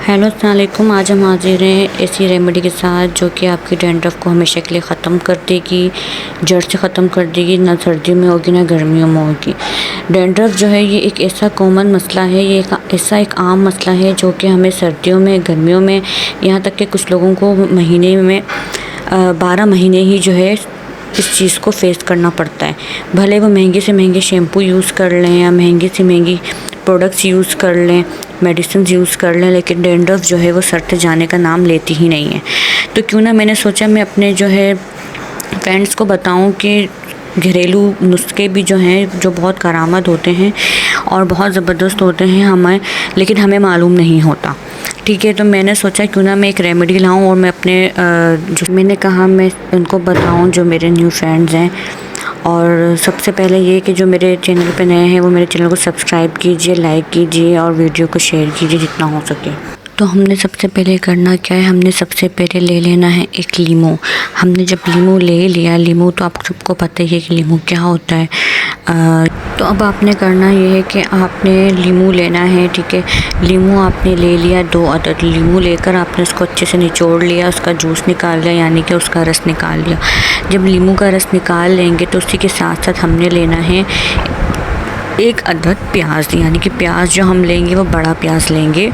Hello अस्सलाम वालेकुम। आज हम हाजिर हैं ऐसी रेमेडी के साथ जो कि आपकी डैंड्रफ को हमेशा के लिए ख़त्म कर देगी, जड़ से ख़त्म कर देगी। ना सर्दियों में होगी ना गर्मियों में होगी। डैंड्रफ जो है ये एक ऐसा कॉमन मसला है, ये ऐसा एक आम मसला है जो कि हमें सर्दियों में, गर्मियों में, यहाँ तक कि कुछ लोगों को महीने में 12 महीने ही जो है इस चीज़ को फेस करना पड़ता है। भले वो महंगे से महंगे शैम्पू यूज़ कर लें या महंगी से महंगी प्रोडक्ट्स यूज़ कर लें, मेडिसिन यूज़ कर लें, लेकिन डैंड्रफ जो है वो सर से जाने का नाम लेती ही नहीं है। तो क्यों ना मैंने सोचा मैं अपने जो है फ्रेंड्स को बताऊं कि घरेलू नुस्खे भी जो हैं जो बहुत करामत होते हैं और बहुत ज़बरदस्त होते हैं लेकिन हमें मालूम नहीं होता। ठीक है, तो मैंने सोचा क्यों ना मैं एक रेमेडी लाऊं और मैं अपने जो मैंने कहा मैं उनको बताऊं जो मेरे न्यू फ्रेंड्स हैं। और सबसे पहले ये कि जो मेरे चैनल पे नए हैं वो मेरे चैनल को सब्सक्राइब कीजिए, लाइक कीजिए और वीडियो को शेयर कीजिए जितना हो सके। तो हमने सबसे पहले करना क्या है, हमने सबसे पहले ले लेना है एक लीमू। हमने जब लीमू ले लिया, लीमू तो आप सबको पता ही है कि लीमू क्या होता है। तो अब आपने करना ये है कि आपने लीमू लेना है। ठीक है, लीमू आपने ले लिया, 2 अदद लीमू लेकर आपने उसको अच्छे से निचोड़ लिया, उसका जूस निकाल लिया यानी कि उसका रस निकाल लिया। जब लीमू का रस निकाल लेंगे तो उसी के साथ साथ हमने लेना है 1 अदद प्याज, यानी कि प्याज जो हम लेंगे वो बड़ा प्याज लेंगे।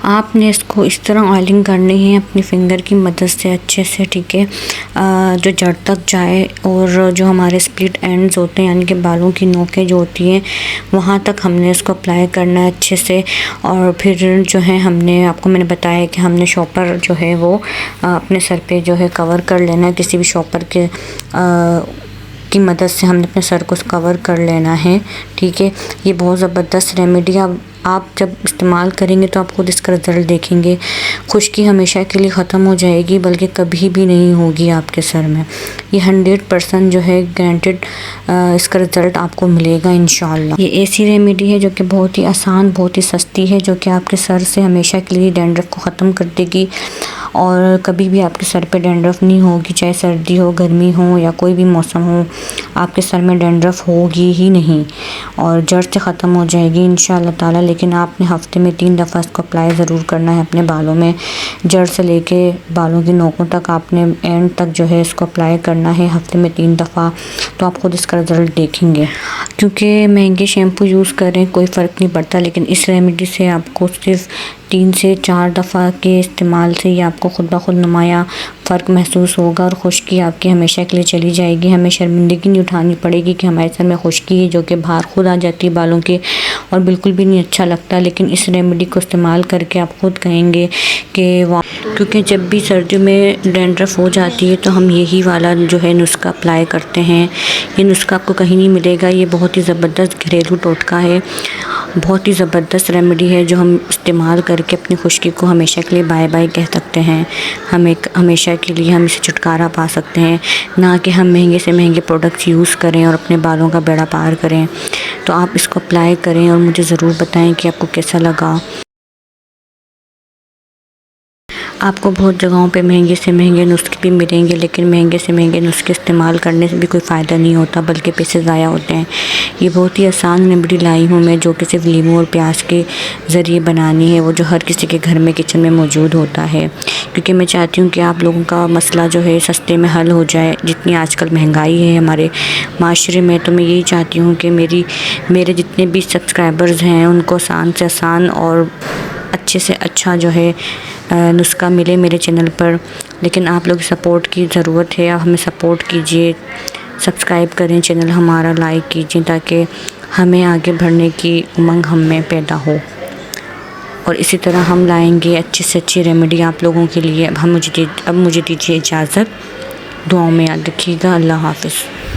आपने इसको इस तरह ऑयलिंग करनी है अपनी फिंगर की मदद से अच्छे से। ठीक है, जो जड़ तक जाए और जो हमारे स्प्लिट एंड्स होते हैं यानी कि बालों की नोकें जो होती हैं वहाँ तक हमने इसको अप्लाई करना है अच्छे से। और फिर जो है मैंने बताया कि हमने शॉपर जो है वो अपने सर पे जो है कवर कर लेना है। किसी भी शॉपर के की मदद से हमने अपने सर को कवर कर लेना है। ठीक है, ये बहुत ज़बरदस्त रेमेडी आप जब इस्तेमाल करेंगे तो आप खुद इसका रिज़ल्ट देखेंगे। खुश्की हमेशा के लिए ख़त्म हो जाएगी, बल्कि कभी भी नहीं होगी आपके सर में। ये 100% जो है गारंटेड इसका रिज़ल्ट आपको मिलेगा इंशाल्लाह। ये ऐसी रेमेडी है जो कि बहुत ही आसान, बहुत ही सस्ती है, जो कि आपके सर से हमेशा के लिए डैंड्रफ को ख़त्म कर देगी और कभी भी आपके सर पे डैंड्रफ नहीं होगी। चाहे सर्दी हो, गर्मी हो या कोई भी मौसम हो, आपके सर में डैंड्रफ होगी ही नहीं और जड़ से ख़त्म हो जाएगी इंशाल्लाह ताला। लेकिन आपने हफ़्ते में 3 दफ़ा इसको अप्लाई ज़रूर करना है अपने बालों में। जड़ से लेके बालों की नोकों तक आपने एंड तक जो है इसको अप्लाई करना है हफ़्ते में 3 दफ़ा। तो आप खुद इसका रिज़ल्ट देखेंगे। क्योंकि महंगे शैम्पू यूज़ करें कोई फ़र्क नहीं पड़ता, लेकिन इस रेमेडी से आपको सिर्फ 3 से 4 दफ़ा के इस्तेमाल से ही आपको खुद ब खुद नुमाया फ़र्क महसूस होगा और खुश्की आपकी हमेशा के लिए चली जाएगी। हमें शर्मिंदगी नहीं उठानी पड़ेगी कि हमारे सर में खुश्की है जो कि बाहर खुद आ जाती है बालों के और बिल्कुल भी नहीं अच्छा लगता। लेकिन इस रेमेडी को इस्तेमाल करके आप खुद कहेंगे कि वाह। क्योंकि जब भी सर्दियों में डैंड्रफ हो जाती है तो हम यही वाला जो है नुस्खा अप्लाई करते हैं। ये नुस्खा आपको कहीं नहीं मिलेगा। ये बहुत ही ज़बरदस्त घरेलू टोटका है, बहुत ही ज़बरदस्त रेमेडी है जो हम इस्तेमाल करके अपनी खुश्की को हमेशा के लिए बाय बाय कह सकते हैं। हमेशा के लिए हम इसे छुटकारा पा सकते हैं, ना कि हम महंगे से महंगे प्रोडक्ट्स यूज़ करें और अपने बालों का बेड़ा पार करें। तो आप इसको अप्लाई करें और मुझे ज़रूर बताएं कि आपको कैसा लगा। आपको बहुत जगहों पे महंगे से महंगे नुस्खे भी मिलेंगे, लेकिन महंगे से महंगे नुस्खे इस्तेमाल करने से भी कोई फ़ायदा नहीं होता, बल्कि पैसे ज़ाया होते हैं। ये बहुत ही आसान रेमेडी लाई हूँ मैं, जो कि सिर्फ लीमू और प्याज के ज़रिए बनानी है, वो जो हर किसी के घर में किचन में मौजूद होता है। क्योंकि मैं चाहती हूँ कि आप लोगों का मसला जो है सस्ते में हल हो जाए। जितनी आजकल महंगाई है हमारे माशरे में, तो मैं यही चाहती हूँ कि मेरे जितने भी सब्सक्राइबर्स हैं उनको आसान से आसान और अच्छे से अच्छा जो है नुस्खा मिले मेरे चैनल पर। लेकिन आप लोग सपोर्ट की ज़रूरत है, आप हमें सपोर्ट कीजिए, सब्सक्राइब करें चैनल हमारा, लाइक कीजिए ताकि हमें आगे बढ़ने की उमंग हम में पैदा हो। और इसी तरह हम लाएंगे अच्छी से अच्छी रेमेडी आप लोगों के लिए। अब मुझे दीजिए इजाज़त, दुआओं में याद रखिएगा। अल्लाह हाफ़िज़।